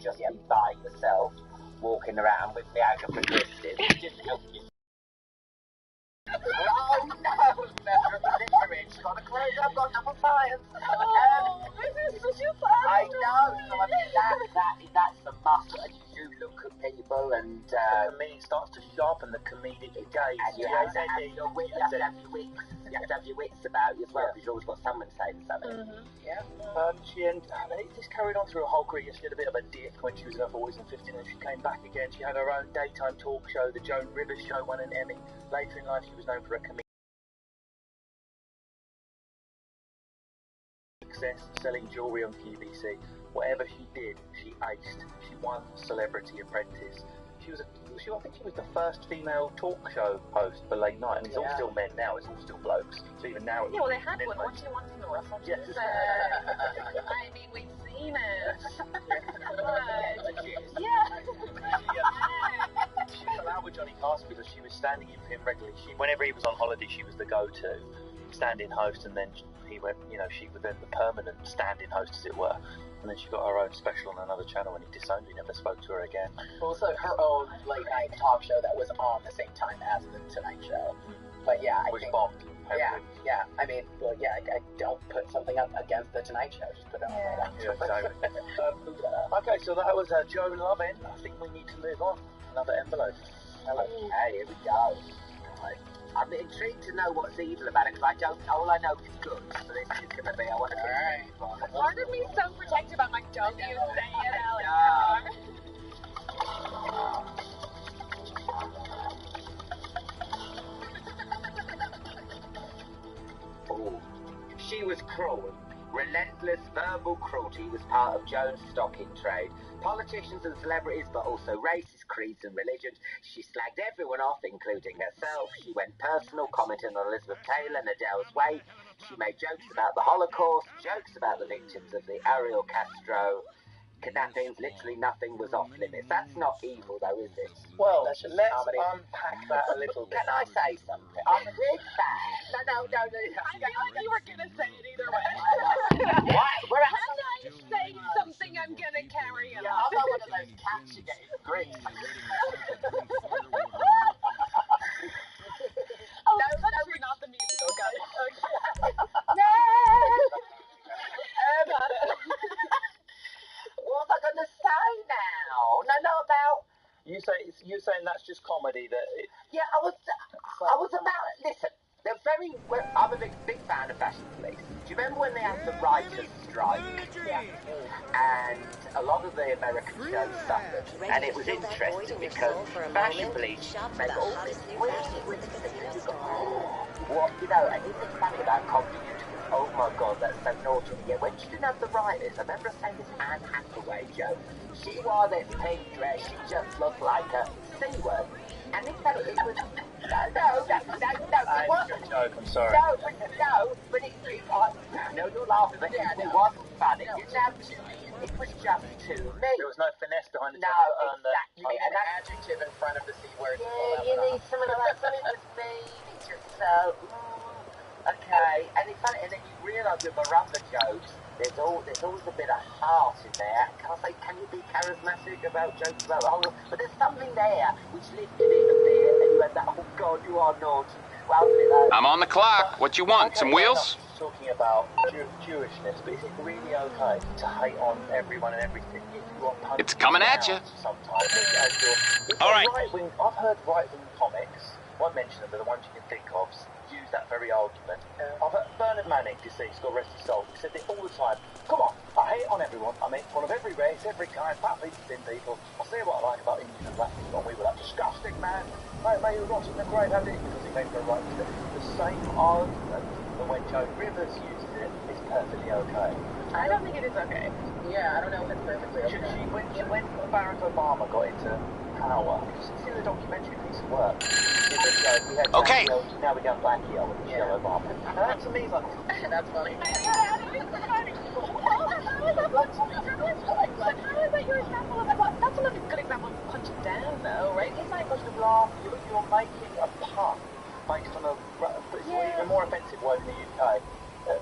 just be by yourself, walking around with me out of the distance. Just help you. Oh no, never deliberate. She's got to close up, got number 5. Oh, this is such a fun. I know, so I mean that's the muscle. And you do look at people and for me it starts to sharpen the comedic gaze. And you have to have your wits, you have to have your wits. You have to have your wits about you as well, because you've always got someone saying something. Yeah. This carried on through her whole career. She had a bit of a dip when she was in her 40s and 50s, and she came back again. She had her own daytime talk show, the Joan Rivers Show, won an Emmy. Later in life, she was known for her comedic success, selling jewellery on QVC. Whatever she did, she aced. She won Celebrity Apprentice. I think she was the first female talk show host for late night, and it's all still men now, it's all still blokes. So even now, yeah, well, they had one. What do you want to know? I mean, we've seen it. She fell out with Johnny Carson because she was standing in for him regularly. Whenever he was on holiday, she was the go-to stand-in host, and then he went, she was then the permanent stand-in host, as it were. And then she got her own special on another channel, and he disowned her, never spoke to her again. Also, her own late-night talk show that was on the same time as the Tonight Show. But yeah, I think... bombed. Yeah. I mean, I don't put something up against the Tonight Show. Just put it on right after. Okay, so that was Joe Lovin. I think we need to move on. Another envelope. Okay, here we go. I'm intrigued to know what's evil about it, because all I know is good. So this is going to be, I want to Alright. Part of me is so protective. I'm like, don't you say it, Alex. Oh, she was cruel. Relentless verbal cruelty was part of Joan's stock in trade. Politicians and celebrities, but also races, creeds and religions. She slagged everyone off, including herself. She went personal, commenting on Elizabeth Taylor and Adele's weight. She made jokes about the Holocaust, jokes about the victims of the Ariel Castro kidnappings. Literally nothing was off limits. That's not evil, though, is it? Well, let's unpack that a little bit. Can I say something? I'm a big fan. No. I feel like you were going to say it either way. What? We're at Can I say something I'm going to carry on? I'm not one of those cats you get in Greece. We're not the musical, guys. Okay. Got it. What was I going to say now? No, about... You're saying that's just comedy, that... Yeah, I was about... Listen, they're very... Well, I'm a big fan of Fashion Police. Do you remember when they had the writers' strike? Yeah. And a lot of the American shows suffered. And it was interesting because Fashion Police make all this weird things. What, and you think funny about comedy, oh my God, that's so naughty. Yeah, when she didn't have the writers, I remember saying this Anne Hathaway joke. She wore this pink dress, she just looked like a C-word. And in fact, it was... No, it wasn't. Joke, I'm sorry. But it was... No, you're laughing, but it wasn't funny. It was just too me. There was no finesse behind the No, exactly. You need an adjective in front of the C word. Yeah, you need some of that. Something with me. It's just so... Okay, and it's funny, and then you realise with Barumba jokes, there's always a bit of heart in there. Can you be charismatic about jokes about the whole... But there's something there which lifted it a bit, and you had that, oh God, you are naughty. Well, I'm on the clock. What you want? Some wheels? Talking about Jewishness, but is it really okay to hate on everyone and everything if you are punching It's coming at you. Sometimes. All right. I've heard right-wing comics, won't mention them, but the ones you can think of, use that very argument. I've heard Bernard Manning, deceased, God rest his soul, he said it all the time. Come on, I hate on everyone. I make fun of every race, every kind, fat people, thin people. I'll say what I like about Indian and black people, and we were that disgusting man. May you rot in the grave, how did he? Because he came for a right to the same argument, but when Joan Rivers uses it, it's perfectly okay. I don't think it is okay. Yeah, I don't know if it's perfectly okay. When Barack Obama got into power, it's in the documentary piece of work. We had Okay. Now we got Blackie on with Michelle Obama. And that to me is like... That's funny. That's another good example of punching down, though, right? It's not a question of laugh. You're making a pun based on a... It's an even more offensive word in the UK.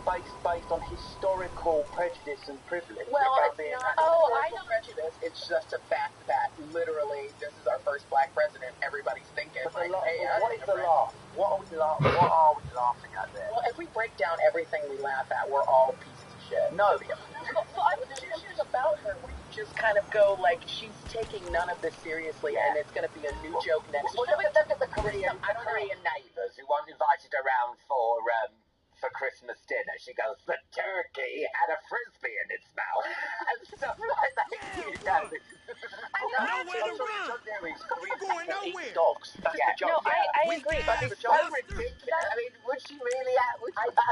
Based on historical historical prejudice and privilege Well, about it's being... not I know. prejudice. It's just a fact that literally this is our first black president. Everybody's thinking, But like, hey, what is the laugh? What are we laughing at there? Well, if we break down everything we laugh at, we're all pieces of shit. No. Well, I would say something about her where you just kind of go, like, she's taking none of this seriously, and it's going to be a new joke next Well, week. look at the Korean neighbours who weren't invited around for Christmas dinner. She goes, the turkey had a frisbee in its mouth, and stuff like that. You know, Nowhere to run. We're going nowhere. Dogs. That's the joke. No, I agree. But it's so ridiculous. I mean, would she really have...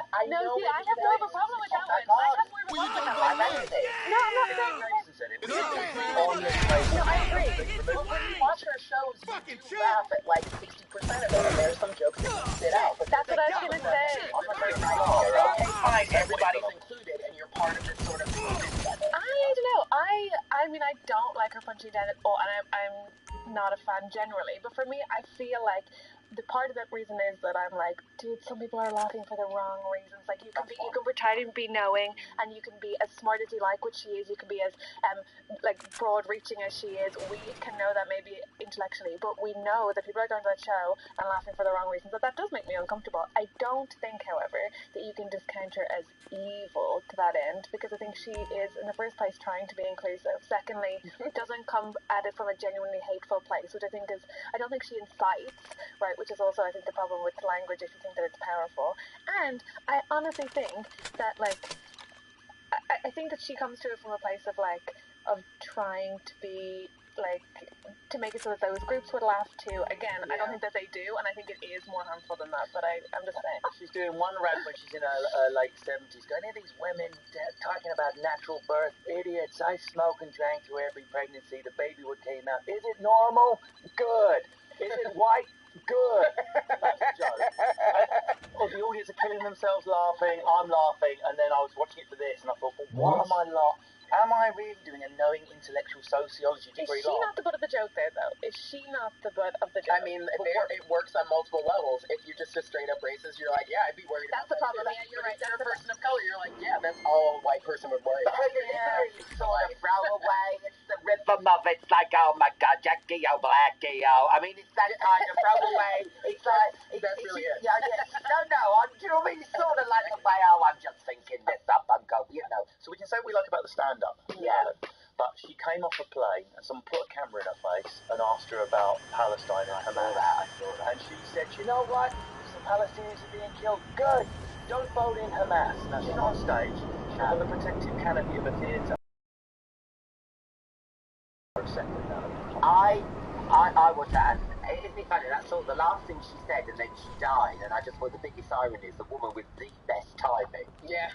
I No, know see, what I you're have more of a saying. problem with that Oh my one. I have God. more of a Where you problem with gonna that go one. next? No, I'm not saying... Jason said it. It's On okay. this place. No, I agree. It's But when you fine. watch her shows, Fucking you shit. laugh at like 60% of it, and there's some jokes that you spit out. But That's what I was going to say. I'm not saying okay, fine, everybody's included, and you're part of this sort of movement together. I don't know. I mean, I don't like her punching down at all, and I'm not a fan generally. But for me, I feel like the part of that reason is that I'm like, dude, some people are laughing for the wrong reasons. Like you can try to be knowing, and you can be as smart as you like what she is. You can be as like broad-reaching as she is. We can know that maybe intellectually, but we know that people are going to that show and laughing for the wrong reasons. That does make me uncomfortable. I don't think, however, that you can discount her as evil to that end, because I think she is, in the first place, trying to be inclusive. Secondly, doesn't come at it from a genuinely hateful place, which I think is, I don't think she incites, right? Which is also, I think, the problem with language if you think that it's powerful. And I honestly think that, like, I think that she comes to it from a place of, like, of trying to be, like, to make it so that those groups would laugh too. Again, I don't think that they do, and I think it is more harmful than that, but I'm just saying. She's doing one rant when she's in her late 70s, going, "Here these women talking about natural birth, idiots. I smoke and drank through every pregnancy. The baby would came out. Is it normal? Good. Is it white? Good." That's the joke. The audience are killing themselves laughing. I'm laughing, and then I was watching it for this, and I thought, well, what am I laughing? Am I really doing a knowing intellectual sociology degree? Is she not the butt of the joke there, though? Is she not the butt of the joke? I mean, it works on multiple levels. If you're just a straight up racist, you're like, yeah, I'd be worried That's about the problem. that. Yeah, you're But right. if you're a person of color, you're like, yeah, that's all a white person would worry about. You sort of throw away, it's the rhythm of it. It's like, oh my God, Jackie, oh, Blackie, oh. I mean, it's that kind of throw away. It's like... That's really it. Yeah. No, do you know what I mean? It's sort of like the way, oh, I'm just thinking this up, I'm going, you know. So we can say what we like about the stand-up. Yeah. But she came off a plane and someone put a camera in her face and asked her about Palestine and Hamas. I saw that. And she said, you know what? Some Palestinians are being killed. Good. Don't vote in Hamas. Now, she's not on stage. She's on the protective canopy of a theatre. For a second now. I was that, and isn't it funny, that's sort of the last thing she said, and then she died, and I just thought the biggest irony is the woman with the best timing. Yeah.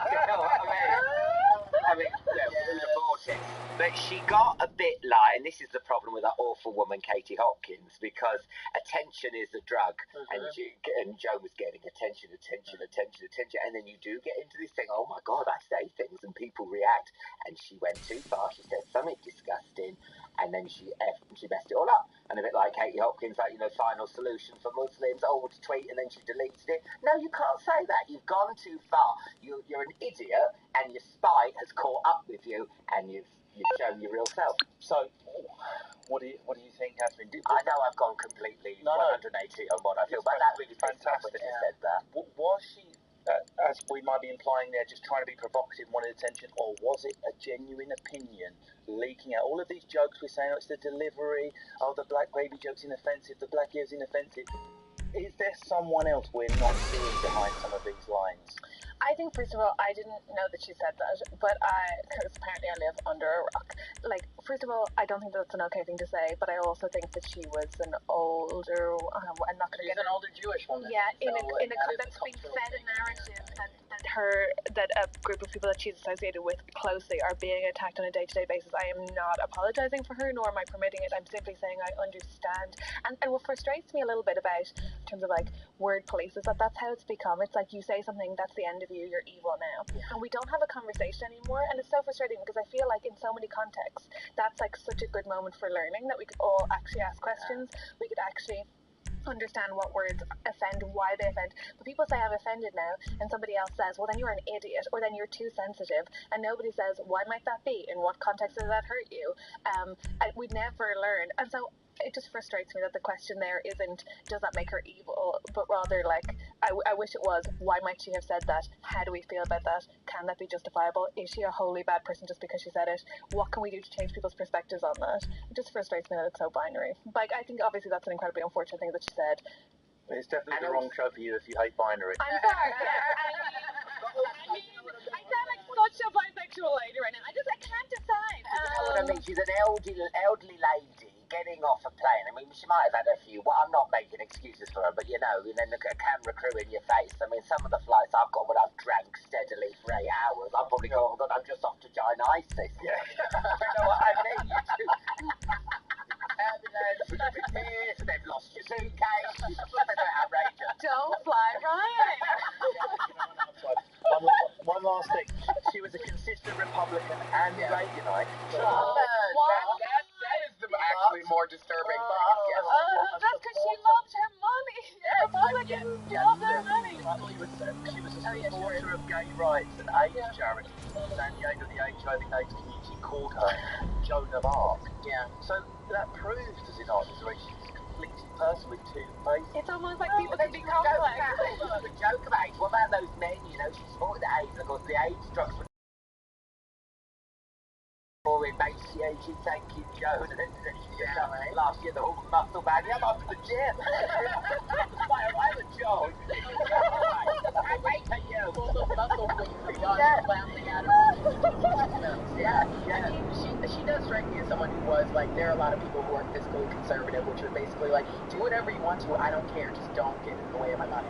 You know what I mean, in the 40s. But she got a bit like, and this is the problem with that awful woman, Katie Hopkins, because attention is a drug, and Joan was getting attention, and then you do get into this thing, oh my God, I say things and people react, and she went too far, she said something disgusting, and then she messed it all up. And a bit like Katie Hopkins, like, final solution for Muslims, old tweet, and then she deleted it. No, you can't say that. You've gone too far. You're an idiot, and your spite has caught up with you, and you've shown your real self. So, what do you think, Catherine? I know I've gone completely 180 on what I feel, but that really fantastic when you said that. Was she, as we might be implying there, just trying to be provocative and wanted attention, or was it a genuine opinion leaking out? All of these jokes we're saying, it's the delivery, the black baby joke's inoffensive, the black ear's inoffensive. Is there someone else we're not seeing behind some of these lines? I think, first of all, I didn't know that she said that, but because apparently I live under a rock. Like, first of all, I don't think that's an okay thing to say, but I also think that she was an older, I'm not going to get an older Jewish woman. Yeah, that's been fed a narrative that a group of people that she's associated with closely are being attacked on a day-to-day basis. I am not apologizing for her, nor am I permitting it. I'm simply saying I understand. And what frustrates me a little bit about, in terms of like word police, is that that's how it's become. It's like you say something, that's the end of you, you're evil now. Yeah. And we don't have a conversation anymore, and it's so frustrating because I feel like in so many contexts that's like such a good moment for learning, that we could all actually ask questions, we could actually understand what words offend, why they offend. But people say I'm offended now, and somebody else says, well, then you're an idiot, or then you're too sensitive, and nobody says, why might that be? In what context does that hurt you? We never learn, and so it just frustrates me that the question there isn't, does that make her evil, but rather like, I wish it was, why might she have said that? How do we feel about that? Can that be justifiable? Is she a wholly bad person just because she said it? What can we do to change people's perspectives on that? It just frustrates me that it's so binary. Like, I think obviously that's an incredibly unfortunate thing that she said. It's definitely the wrong show for you if you hate binary. I'm sorry. I sound like such a bisexual lady right now. I can't decide. You know what I mean? She's an elderly lady getting off a plane. I mean, she might have had a few. Well, I'm not making excuses for her, but you know, and then look at a camera crew in your face. I mean, some of the flights I've got when I've drank steadily for 8 hours, I've probably gone, oh God, I'm just off to join ISIS. Yeah. You know what I mean? Ambulance, they've lost your suitcase. They're outrageous. Don't fly, Ryan. One last thing. She was a consistent Republican and Reaganite. That is actually more disturbing. That's because she loved her money. Republicans love their money. She was a supporter of gay rights and AIDS charities. San Diego, the HIV/AIDS community called her Joan of Arc. Yeah. So that proves, does it not, that she's a conflicted person with two faces. It's almost like people can be complex. The joke of AIDS. What about those men? You know, she supported AIDS. Of course, the AIDS drugs were emaciated. Thank you, Joan. Last year, the whole muscle bag. I'm off to the gym. I'm a joke. I wait for you. Full of muscle weight laughing at her. Yeah. I mean, she does strike me as someone who was like, there are a lot of people who are fiscally conservative, which are basically like, do whatever you want to, I don't care, just don't get in the way of my money.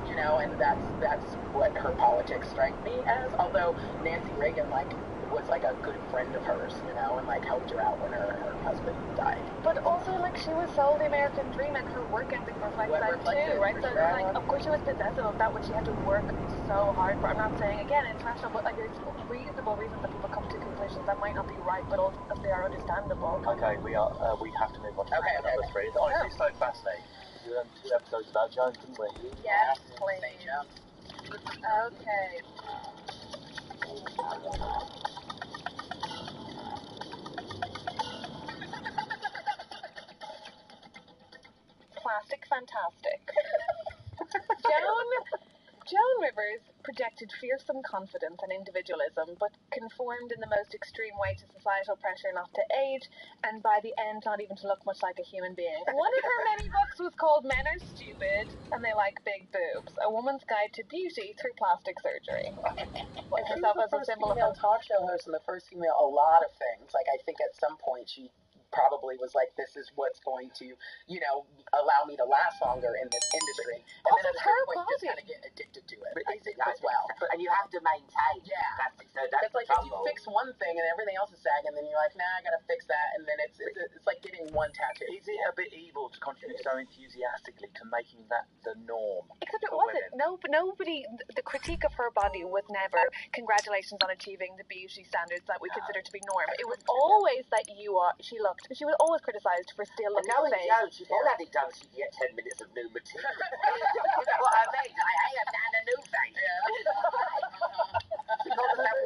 You know, and that's what her politics strike me as. Although Nancy Reagan, like, was like a good friend of hers, you know, and like helped her out when her husband died. But also, like, she was sold the American dream, and her work ethic reflects that too, right? So, like, of course she was possessive of that, which she had to work so hard for. I'm not saying, again, it's rational, but like, there's reasonable reasons that people come to conclusions that might not be right, but ultimately are understandable. Okay, we have to move on to number 3. It's honestly so fascinating. We did 2 episodes about Joan, didn't we? Yes, please. Okay. Plastic fantastic. Joan Rivers projected fearsome confidence and individualism, but conformed in the most extreme way to societal pressure not to age, and by the end not even to look much like a human being. One of her many books was called Men Are Stupid and They Like Big Boobs, A Woman's Guide to Beauty Through Plastic Surgery. Like herself as a symbol of talk show host and the first female a lot of things. Like, I think at some point she probably was like, this is what's going to, you know, allow me to last longer in this industry. And also, then at a certain point, you just kind of get addicted to it, I think, as well. And you have to maintain. Yeah. So that's like if you fix one thing and everything else is sagging, then you're like, nah, I gotta fix that, and then it's like getting one tattoo. Is it a bit evil to contribute so enthusiastically to making that the norm? Except it wasn't. Nobody, the critique of her body was never, congratulations on achieving the beauty standards that we consider to be norm. It was always that she was always criticised for still looking the same. Joan, she all had it done, she'd get 10 minutes of new material. You know what I mean? I am Nana New Face. She called herself,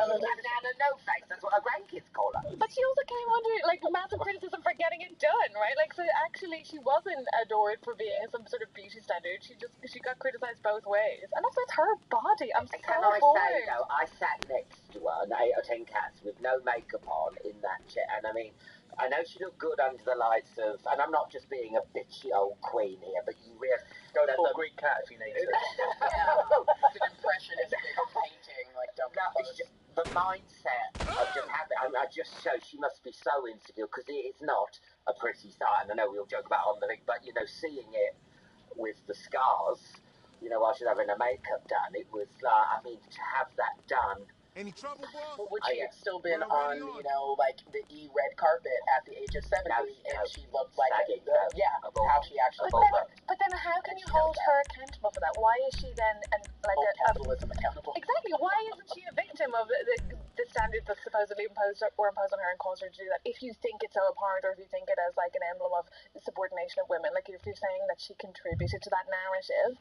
Nana No Face. That's what her grandkids call her. But she also came under, like, massive criticism for getting it done, right? Like, so actually she wasn't adored for being some sort of beauty standard. She got criticised both ways. And also, it's her body. I'm so bored. Can I say, though, I sat next to her, 8 or 10 cats, with no makeup on in that chair. And I mean, I know she looked good under the lights of, and I'm not just being a bitchy old queen here, but you really... Go full Greek cat if you need to. It's an impressionistic painting, like, don't get close. It's just the mindset of just having, I just show she must be so insecure, because it's not a pretty sight, and I know we all joke about it on the thing, but, you know, seeing it with the scars, you know, while she's having her makeup done, it was like, I mean, to have that done. Any trouble, boss? Well, would she have still been on, you know, like the red carpet at the age of 70 if she looked like, how she actually looked? But then how can you hold her accountable for that? Why is she then capitalism accountable? Exactly. Why isn't she a victim of the standards that supposedly were imposed on her and caused her to do that, if you think it's so abhorrent, or if you think it as like an emblem of subordination of women, like if you're saying that she contributed to that narrative,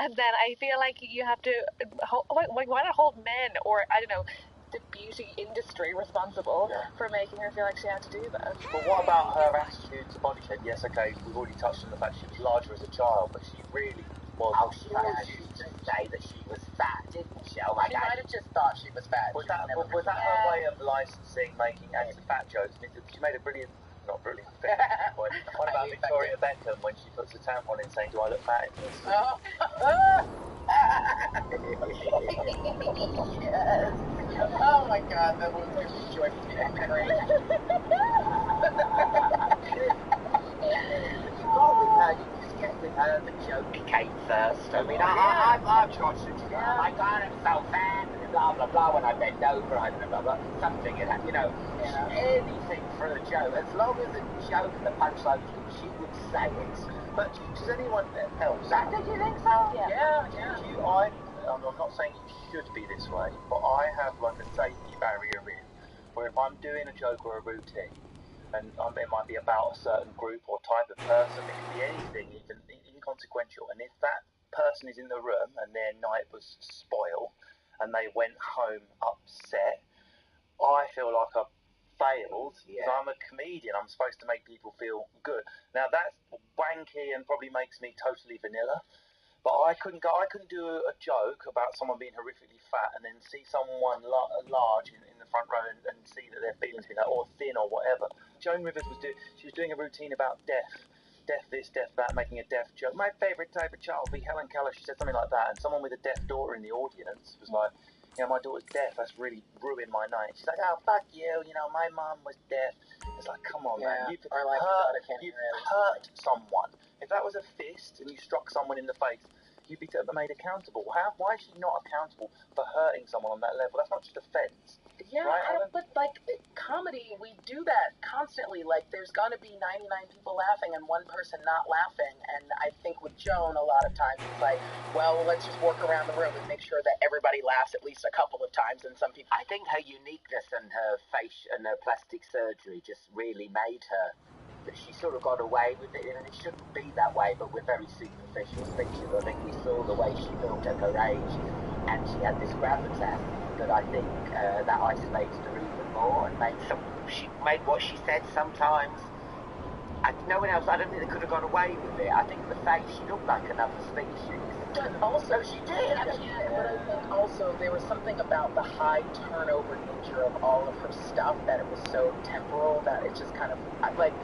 and then I feel like you have to why not hold men, or I don't know, the beauty industry responsible for making her feel like she had to do that. But what about her attitude to body shape? Yes, okay, we've already touched on the fact she was larger as a child, but she really was. Oh, she used to say that she was fat, didn't she? Oh my She God. might have just thought she was fat. Was that her way of licensing, making anti-fat jokes? She made a brilliant, not brilliant, point. What about Victoria Beckham when she puts a tampon in saying, "Do I look fat in this?" Oh. Yes. Oh my God, that was like a joy to me. You just get with her, the joke came first. I mean, I've tried to do that. Oh my God, I'm so fat, and blah, blah, blah. When I bend over, I blah, blah, blah. Something, you know, anything for a joke. As long as the joke and the punchline, she would say it. But does anyone else? Did you think so? Yeah. I'm not saying it should be this way, but I have like a safety barrier in, where if I'm doing a joke or a routine, and it might be about a certain group or type of person, it can be anything, even inconsequential, and if that person is in the room and their night was spoiled, and they went home upset, I feel like I've failed, because I'm a comedian, I'm supposed to make people feel good. Now that's wanky and probably makes me totally vanilla, but I couldn't do a joke about someone being horrifically fat and then see someone large in the front row and see that their feelings being or thin or whatever. Joan Rivers was doing a routine about death this, death that, making a deaf joke. My favourite type of child will be Helen Keller. She said something like that, and someone with a deaf daughter in the audience was like, "You know, my daughter's deaf. That's really ruined my night." She's like, "Oh, fuck you. You know, my mum was deaf." It's like, come on, man. You've hurt someone. If that was a fist and you struck someone in the face, you'd be made accountable. Why is she not accountable for hurting someone on that level? That's not just offence. Yeah, right? but like comedy, we do that constantly. Like there's gonna be 99 people laughing and one person not laughing. And I think with Joan, a lot of times it's like, well, let's just work around the room and make sure that everybody laughs at least a couple of times. And some people, I think her uniqueness and her face and her plastic surgery just really made her. That she sort of got away with it, and it shouldn't be that way, but we're very superficial speakers. I think we saw the way she looked at her age, and she had this gravitas that I think that isolated her even more, and she made what she said sometimes. And no one else, I don't think they could have got away with it. I think the face, she looked like another species. but also she did. but I think also there was something about the high turnover nature of all of her stuff that it was so temporal that it just kind of like.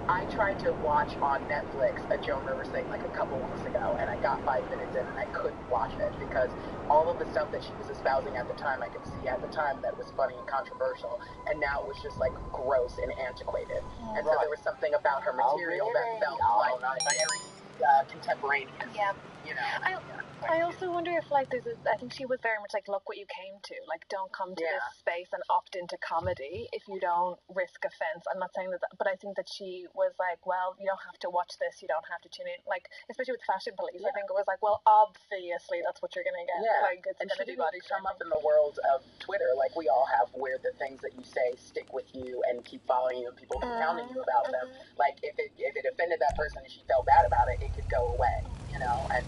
I tried to watch on Netflix a Joan Rivers thing like a couple weeks ago, and I got 5 minutes in and I couldn't watch it because all of the stuff that she was espousing at the time, I could see at the time that it was funny and controversial, and now it was just like gross and antiquated. And so there was something about her material that felt like very contemporaneous. Yeah. You know. I also wonder if like I think she was very much like, look what you came to, like don't come to this space and opt into comedy if you don't risk offense. I'm not saying that, but I think that she was like, well, you don't have to watch this, you don't have to tune in, like especially with Fashion Police. I think it was like, well, obviously that's what you're gonna get. Like it's and gonna she be didn't body come shaming. up in the world of Twitter like we all have, where the things that you say stick with you and keep following you and people keep pounding you about them. Like if it offended that person and she felt bad about it, it could go away. You know, and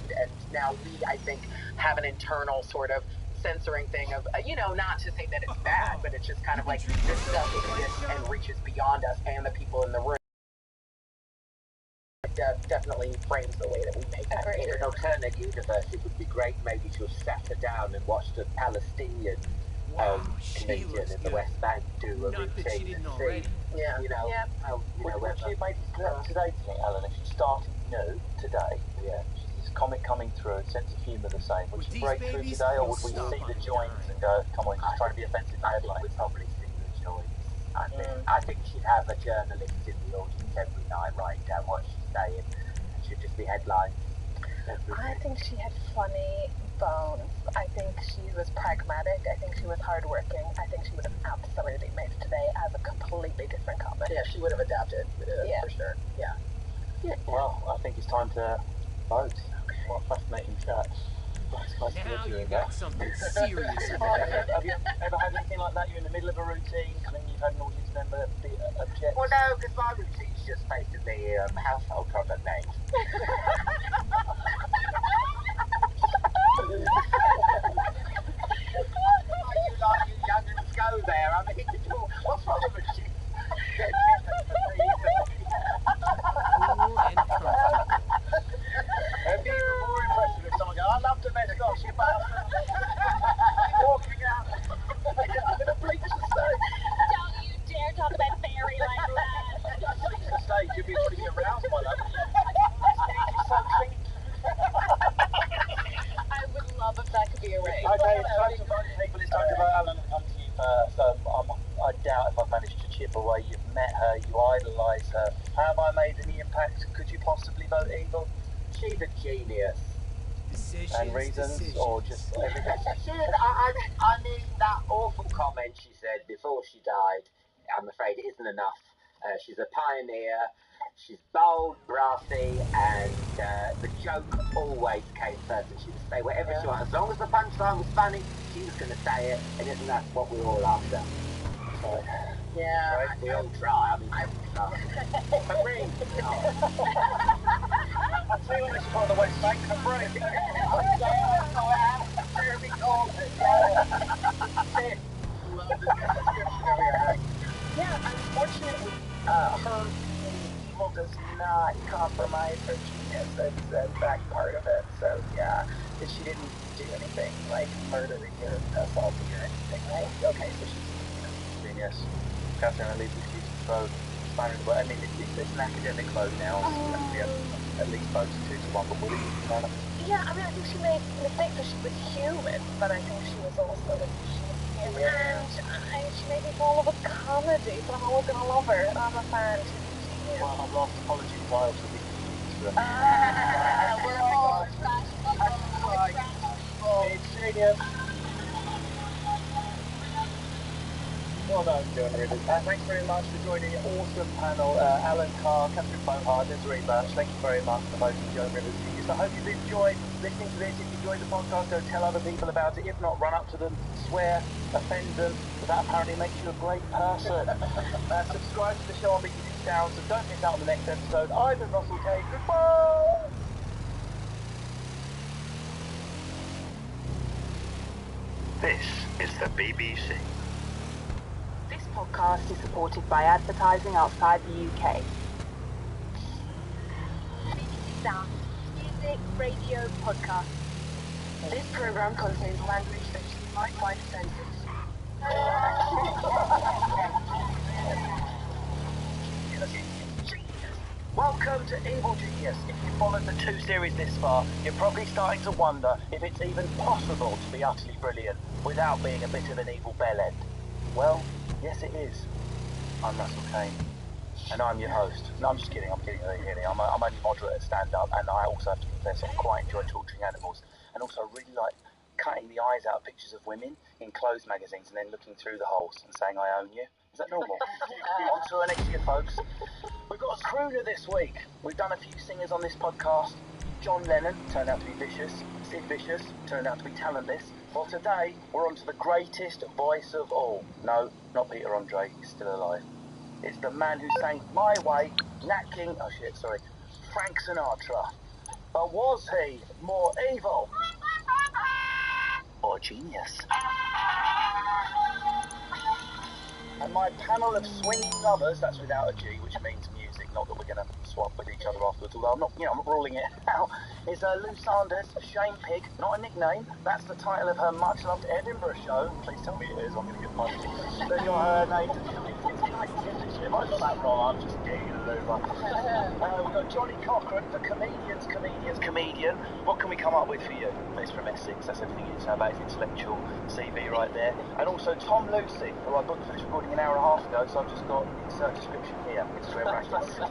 now we, I think, have an internal sort of censoring thing of, not to say that it's bad, but it's just kind of like this stuff exists and reaches beyond us and the people in the room. It definitely frames the way that we make that. In an alternate universe, it would be great maybe to have sat her down and watched a Palestinian comedian in the West Bank do a routine and see, Would she have made today, do you think, Alan, if she started new today, this comic coming through, sense of humour the same, would she break through today, or would we see the joints and go, come on, just trying to be offensive in the headline? We'd probably see the joints. I think she'd have a journalist in the audience every night writing down what she's saying, and she'd just be headlines. I think she had funny bones. I think she was pragmatic. I think she was hardworking. I think she would have absolutely made it today as a completely different comic. Yeah, she would have adapted for sure. Yeah. Well, I think it's time to vote. What a fascinating chat. Now you got something serious in Have there. you ever had anything like that? You're in the middle of a routine, and then you've had an audience member object? Well, no, because my routine's just basically household product names. You young'uns go there. I mean, what's wrong with you? Cool and comfortable. It'd be even more impressive if someone goes, I love the best gosh, you bastard. Walking out. I'm going to bleach the stage. Don't you dare talk about Barry like that. Bleach the stage, you'll be pretty aroused by that. The stage is so clean. I would love if that could be arranged. Okay, it's time to vote, people. It's time to vote. Alan, I'll come to you first. I doubt if I've managed to chip away. You've met her, you idolise her. Have I made any impact? Could you possibly vote evil? She's a genius. And reasons, or just everything? I mean, that awful comment she said before she died, I'm afraid it isn't enough. She's a pioneer, she's bold, brassy, and the joke always came first, and she would say whatever she wanted. As long as the punchline was funny, she was going to say it, and isn't that what we're all after? So, Yeah. Right? We all try. I mean, I would try. Marine. I'll tell you what, this is part of the West Bank. I'm brave. Jeremy Corbyn. Yeah, unfortunately, her being evil does not compromise her genius. That's that part of it. So yeah, if she didn't do anything like murder or assault or anything, right? Okay, so she's Genius. Catherine, I leave with you to throw spanner in the works. I mean, it's an academic vote now. So we have at least votes 2-1, but what do you think about it? Yeah, I mean, I think she made mistakes, so she was human, but I think she was also and she made me fall in love with comedy, but I'm always going to love her. I'm a fan. She's a genius. Well, I've lost apology files for the We're all trash people. It's genius. Well done, John Rivers. Thanks very much for joining the awesome panel. Alan Carr, Catherine Bohard, Desiree Birch, thank you very much for voting Joan Rivers. I hope you've enjoyed listening to this. If you enjoyed the podcast, go tell other people about it. If not, run up to them, swear, offend them. But that apparently makes you a great person. Subscribe to the show on BBC Sound, so don't miss out on the next episode. I've been Russell K. Goodbye! This is the BBC. This podcast is supported by advertising outside the UK. BBC Sound, music, radio, podcast. This program contains language that you might find offensive. Welcome to Evil Genius. If you followed the 2 series this far, you're probably starting to wonder if it's even possible to be utterly brilliant without being a bit of an evil bellend. Well, yes it is. I'm Russell Kane, and I'm your host. No, I'm just kidding, I'm kidding. I'm only moderate at stand-up, and I also have to confess I quite enjoy torturing animals, and also I really like cutting the eyes out of pictures of women in clothes magazines and then looking through the holes and saying I own you. Is that normal? On to our next year, folks. We've got a crooner this week. We've done a few singers on this podcast. John Lennon turned out to be vicious. Sid Vicious turned out to be talentless. Well, today we're on to the greatest voice of all. No, not Peter Andre, he's still alive. It's the man who sang My Way, Nat King, Frank Sinatra. But was he more evil or genius? And my panel of swinging lovers, that's without a G, which means music, not that we're going to swap with each other afterwards, although I'm not ruling it out, is Lou Sanders, Shane Pigg, not a nickname, that's the title of her much-loved Edinburgh show. Please tell me it is, I'm going to get money. Then you're her name to if I got that wrong, I'm just getting a Lou. We've got Johnny Cochran, the comedian's comedian. What can we come up with for you? He's from Essex, that's everything you need to know about his intellectual CV right there. And also Tom Lucy, who I booked for this recording an hour and a half ago, so I've just got insert description here, Instagram brackets. No,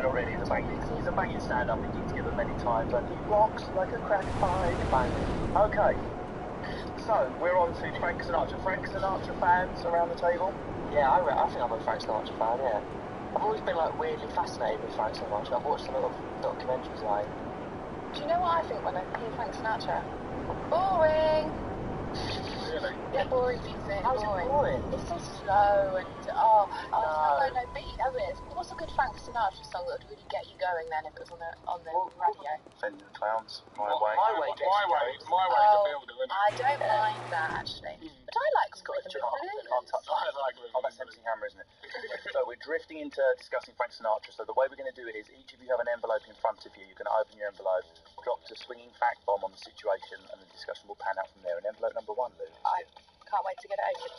not really, he's a banging stand-up, he's been together many times, and he rocks like a crack pipe. Okay, so we're on to Frank Sinatra. Frank Sinatra fans around the table? Yeah, I think I'm a Frank Sinatra fan, yeah. I've always been weirdly fascinated with Frank Sinatra. I've watched a lot of documentaries Do you know what I think when I hear Frank Sinatra? Boring. Really? Yeah, boring music. How's it boring? It's so slow and it's got no beat, has it? What's a good Frank Sinatra song that would really get you going then if it was on the radio? Fending the Clowns, My My Way. Way. My way is a builder, isn't it? I don't mind that actually, but I like Rhythm and Blues. I like Oh, that's MC Hammer, isn't it? So we're drifting into discussing Frank Sinatra. So the way we're going to do it is each of you have an envelope in front of you. You can open your envelope, drop a swinging fact bomb on the situation, and the discussion will pan out from there. And envelope number 1, Lou. I can't wait to get it open.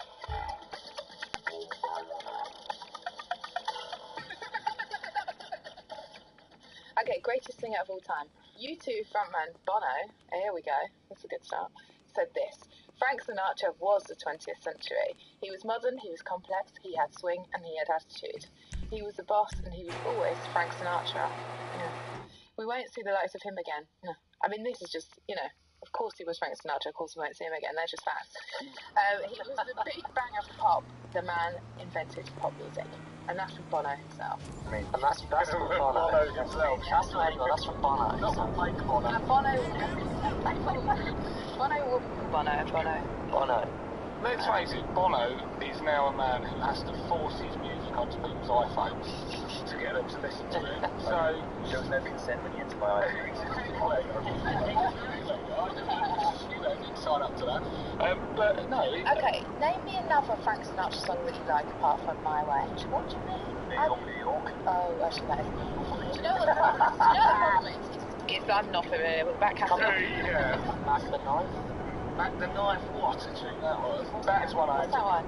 Okay, greatest singer of all time. U2 frontman Bono, here we go, that's a good start, said this: Frank Sinatra was the 20th century. He was modern, he was complex, he had swing, and he had attitude. He was the boss, and he was always Frank Sinatra. Yeah. We won't see the likes of him again. No. I mean, this is just, of course he was Frank Sinatra, of course we won't see him again, they're just facts. He was the big bang of pop. The man invented pop music. And that's from Bono himself. And that's from Bono. himself. That's from Bono. Not from Mike Bono. Bono. Let's face it, Bono is now a man who has to force his music onto people's iPhones to get them to listen to it. So There was no consent when you entered my iTunes. sign up to that. But no. Okay, name me another Frank Sinatra song that you like apart from My Way. What do you mean? New York. Oh, actually that is. Do you know what the problem is? Is I'm not familiar with the back catalogue. Yeah. Back the knife. Back the Knife, what a tune that was. That's one I What's that one?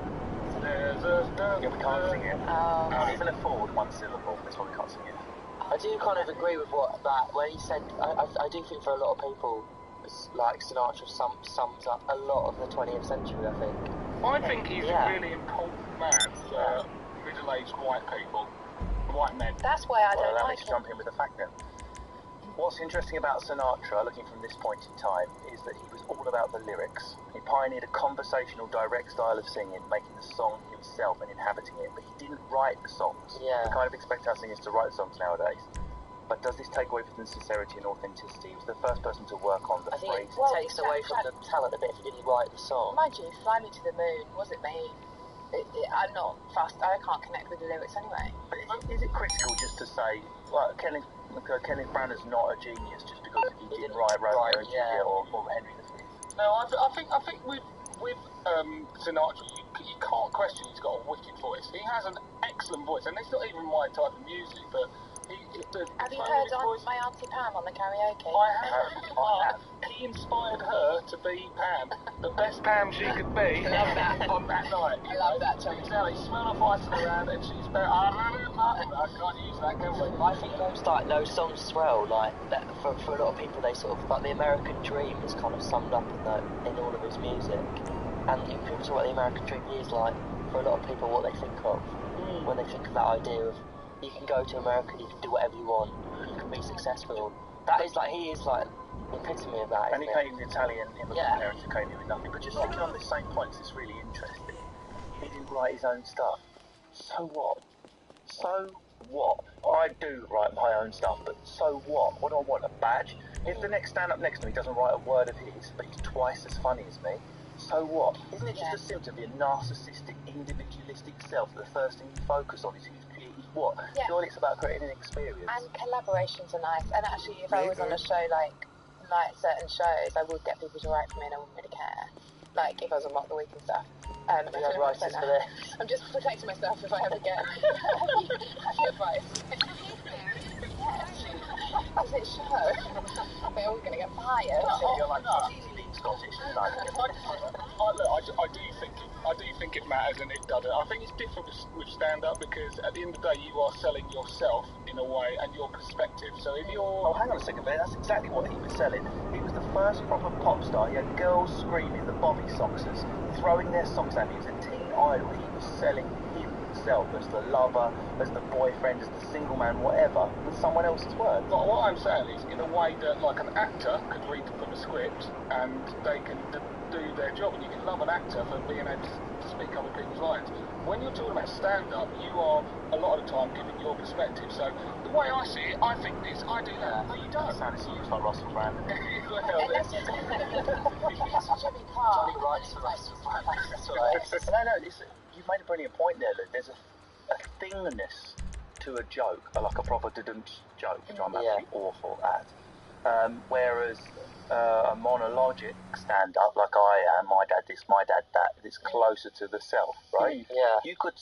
There's a Yeah, we can't sing it. Oh. Can't even afford one syllable. That's why we can't sing it. I do kind of agree with that when he said. I do think for a lot of people, like Sinatra sums up a lot of the 20th century. I think. he's a really important man for middle-aged white people, white men. That's why I don't Allow me like to him. jump in with a fact then. What's interesting about Sinatra, looking from this point in time, is that he was all about the lyrics. He pioneered a conversational, direct style of singing, making the song himself and inhabiting it, but he didn't write the songs. Yeah. We kind of expect our singers to write songs nowadays. But does this take away from the sincerity and authenticity? He was the first person to work on the I think it phrase. takes away from the talent a bit if he didn't write the song. Mind you, Fly Me to the Moon, was it me? I'm not fast, I can't connect with the lyrics anyway. But is it critical just to say, well, Kenneth Branagh is not a genius just because he didn't write Romeo and Juliet or Henry V? No, I think with Sinatra, you can't question he's got a wicked voice. He has an excellent voice, and it's not even my type of music, but have you heard my Auntie Pam on the karaoke? I have. He inspired her to be Pam, the best Pam she could be on that night. I love that, Tommy. Exactly, smell of ice around, and she's better. I can't use that, can we? I think those songs as well, like that for a lot of people, they sort of like the American dream is kind of summed up in all of his music. And if people talk about the American dream, he is like for a lot of people what they think of when they think of that idea of you can go to America, you can do whatever you want, you can be successful. That is like he is like the epitome of that. And he came with Italian immigrant parents who came here with nothing. But just thinking on this same point, it's really interesting. He didn't write his own stuff. So what? So what? I do write my own stuff, but so what? What do I want? A badge? If the next stand up next to me doesn't write a word of his, but he's twice as funny as me, so what? Isn't it just a symptom of your narcissistic, individualistic self that the first thing you focus on is what? Yeah. Surely it's about creating an experience. And collaborations are nice. And actually, if I was on a show like certain shows, I would get people to write for me and I wouldn't really care. Like if I was on Mock the Week and stuff. writers for this. I'm just protecting myself if I ever get any advice. Does it show? We're all going to get fired. You're like Scottish. I do think it matters, and it doesn't. I think it's different with stand-up because at the end of the day, you are selling yourself in a way and your perspective. So if you're... Oh, hang on a second, man. That's exactly what he was selling. He was the first proper pop star. He had girls screaming, the Bobby Soxers, throwing their socks at him. He was a teen idol. He was selling himself as the lover, as the boyfriend, as the single man, whatever, with someone else's words. But what I'm saying is, in a way that like an actor could read from a script and they can do their job, and you can love an actor for being able to speak other people's lines. when you're talking about stand-up, you are a lot of the time giving your perspective. So the way I see it, I think this, I do that. No, you don't. Sounded so much like Russell Brand. Johnny writes for us. That's right. No, you've made a brilliant point there, Luke. There's a thingness to a joke, like a proper joke, which I'm absolutely awful at. Whereas a monologic stand-up, like I am, my dad this, my dad that, it's closer to the self, right? Yeah. You could